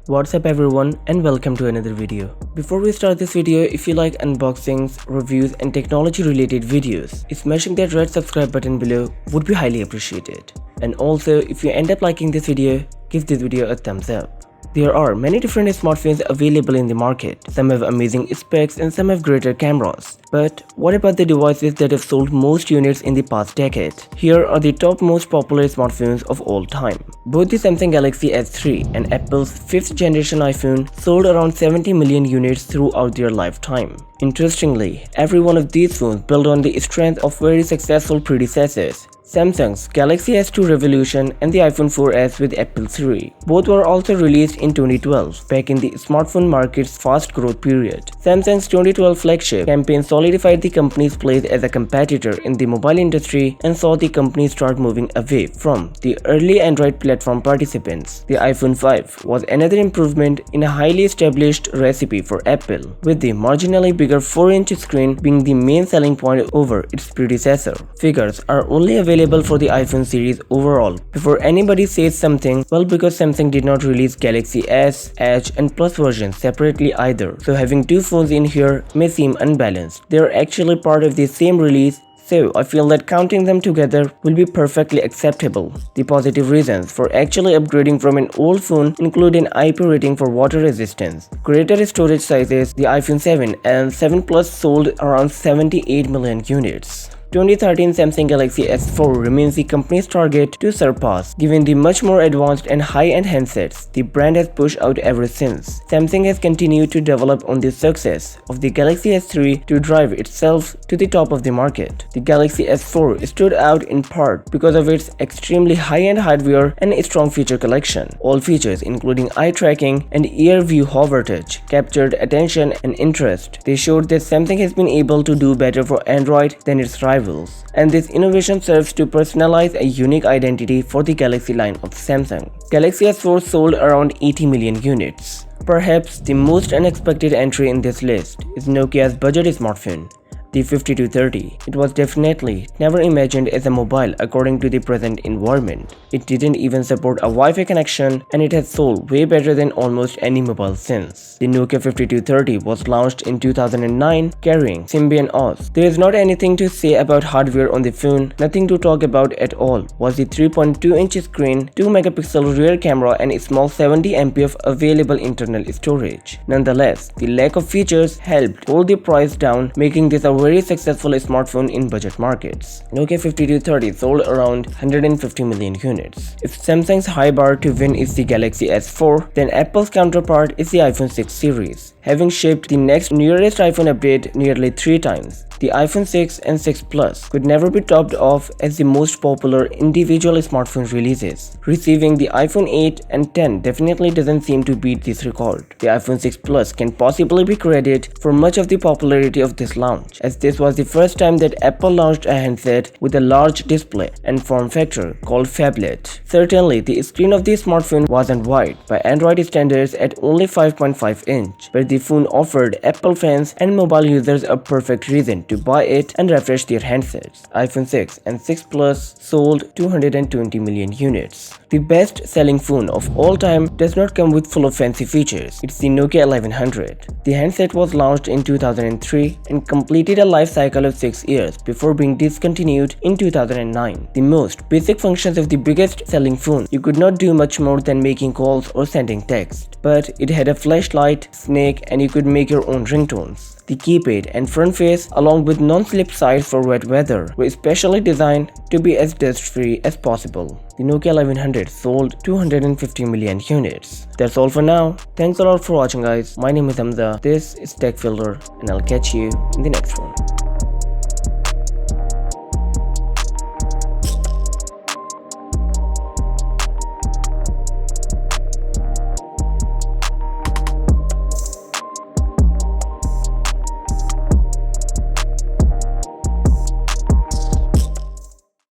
What's up everyone and welcome to another video. Before we start this video, if you like unboxings, reviews and technology related videos, smashing that red subscribe button below would be highly appreciated. And also, if you end up liking this video, give this video a thumbs up. There are many different smartphones available in the market. Some have amazing specs and some have greater cameras. But what about the devices that have sold most units in the past decade? Here are the top most popular smartphones of all time. Both the Samsung Galaxy S3 and Apple's 5th generation iPhone sold around 70 million units throughout their lifetime. Interestingly, every one of these phones built on the strength of very successful predecessors. Samsung's Galaxy S2 Revolution and the iPhone 4S with Apple 3. Both were also released in 2012, back in the smartphone market's fast growth period. Samsung's 2012 flagship campaign solidified the company's place as a competitor in the mobile industry and saw the company start moving away from the early Android platform participants. The iPhone 5 was another improvement in a highly established recipe for Apple, with the marginally bigger 4-inch screen being the main selling point over its predecessor. Figures are only available for the iPhone series overall. Before anybody says something, well, because Samsung did not release Galaxy S, Edge and Plus versions separately either, so having two phones in here may seem unbalanced. They are actually part of the same release, so I feel that counting them together will be perfectly acceptable. The positive reasons for actually upgrading from an old phone include an IP rating for water resistance, greater storage sizes. The iPhone 7 and 7 Plus sold around 78 million units. 2013 Samsung Galaxy S4 remains the company's target to surpass, given the much more advanced and high-end handsets the brand has pushed out ever since. Samsung has continued to develop on the success of the Galaxy S3 to drive itself to the top of the market. The Galaxy S4 stood out in part because of its extremely high-end hardware and a strong feature collection. All features, including eye tracking and ear view hover touch, captured attention and interest. They showed that Samsung has been able to do better for Android than its rivals. And this innovation serves to personalize a unique identity for the Galaxy line of Samsung. Galaxy S4 sold around 80 million units. Perhaps the most unexpected entry in this list is Nokia's budget smartphone, the 5230. It was definitely never imagined as a mobile according to the present environment. It didn't even support a Wi-Fi connection and it has sold way better than almost any mobile since. The Nokia 5230 was launched in 2009 carrying Symbian OS. There is not anything to say about hardware on the phone. Nothing to talk about at all was the 3.2-inch screen, 2-megapixel rear camera and a small 70 MB of available internal storage. Nonetheless, the lack of features helped hold the price down, making this a very successful smartphone in budget markets. Nokia 5230 sold around 150 million units. If Samsung's high bar to win is the Galaxy S4, then Apple's counterpart is the iPhone 6 series, having shipped the next nearest iPhone update nearly 3 times. The iPhone 6 and 6 Plus could never be topped off as the most popular individual smartphone releases. Receiving the iPhone 8 and 10 definitely doesn't seem to beat this record. The iPhone 6 Plus can possibly be credited for much of the popularity of this launch, as this was the first time that Apple launched a handset with a large display and form factor called phablet. Certainly, the screen of the smartphone wasn't wide by Android standards at only 5.5 inch, but the phone offered Apple fans and mobile users a perfect reason to buy it and refresh their handsets. iPhone 6 and 6 Plus sold 220 million units. The best-selling phone of all time does not come with full of fancy features. It's the Nokia 1100. The handset was launched in 2003 and completed a life cycle of 6 years before being discontinued in 2009. The most basic functions of the biggest-selling phone, you could not do much more than making calls or sending text. But it had a flashlight, snake, and you could make your own ringtones. The keypad and front face, along with non-slip sides for wet weather, were specially designed to be as dust-free as possible. The Nokia 1100 sold 250 million units. That's all for now. Thanks a lot for watching, guys. My name is Hamza. This is Tech Filter, and I'll catch you in the next one.